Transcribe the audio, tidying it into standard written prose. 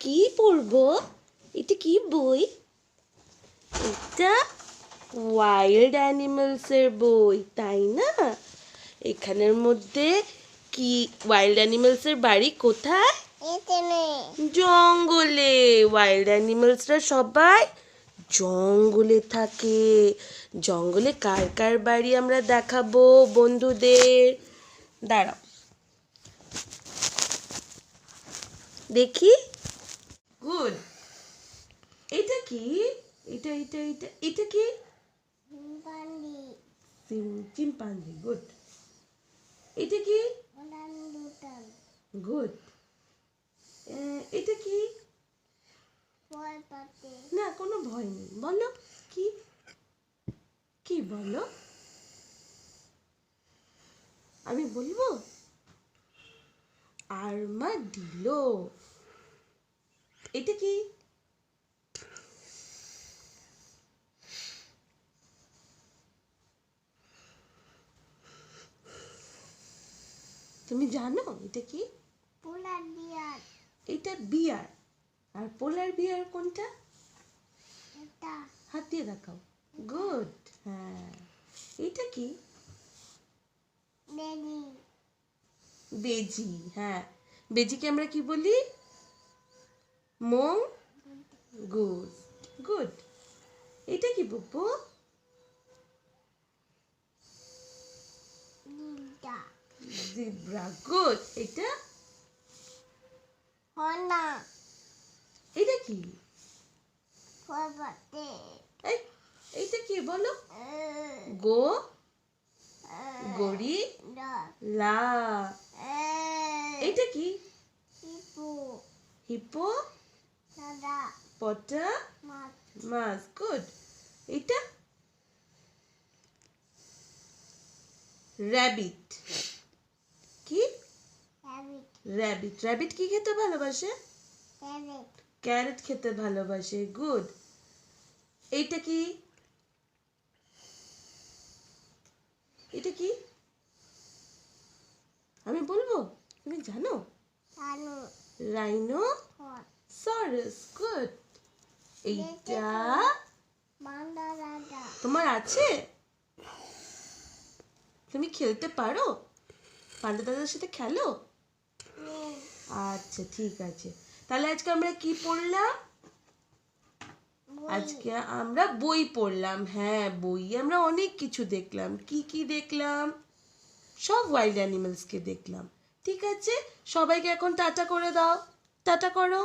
কি পড়বো? এটা কি বই? এটা ওয়াইল্ড অ্যানিমেলসের বই, তাই না? এখানের মধ্যে কি ওয়াইল্ড অ্যানিমেলসের বাড়ি কোথায়? জঙ্গলে। ওয়াইল্ড অ্যানিমেলসরা সবাই জঙ্গলে থাকে। জঙ্গলে কার কার বাড়ি আমরা দেখাবো বন্ধুদের। দাঁড়াও দেখি। গুড। এটা কি? এটা এটা এটা এটা কি? চিম্পাঞ্জি। গুড। এটা কি? গুড। এটা কি? না, কোনো ভয় নেই। বলো কি? কি বলো? আমি বলবো আর্মাডিলো। এটা কি? তুমি জানো এটা কি? পোলার বিয়ার। এটা বিয়ার। আর পোলার বিয়ার কোনটা? এটা হাত দিয়ে দেখাও। গুড। হ্যাঁ। এটা কি? বেবি। বেজি। হ্যাঁ, বেজিকে আমরা কি বলি? মং। গুড। গুড। এটা কি বুবু? নিমটা। জিব্রা। গুড। এটা? হনা। এটা কি? ফরবাতে। এই, এইটা কি বলো? গো। গড়ি। লা। এটা কি? হিপো। হিপো। দাদা। পটা। মাছ। মাছ। গুড। এটা? র্যাবিট। কি? র্যাবিট। র্যাবিট। র্যাবিট কি খেতে ভালোবাসে? ক্যারেট। ক্যারেট খেতে ভালোবাসে। গুড। এইটা কি? এটা কি? আমি বলবো, তুমি জানো? তানু। রাইনো হর। সরাস। গুড। এইটা বান্দা দাদা। তোমার আছে? তুমি খেলতে পারো? পান্ডা দাদার সাথে খেলো? আচ্ছা, ঠিক আছে। তাহলে আজকে আমরা কি পড়লাম? আজকে আমরা বই পড়লাম। হ্যাঁ, বইয়ে আমরা অনেক কিছু দেখলাম। কি কি দেখলাম? সব ওয়াইল্ড অ্যানিমেলসকে দেখলাম। ঠিক আছে, সবাইকে এখন টাটা করে দাও। টাটা করো।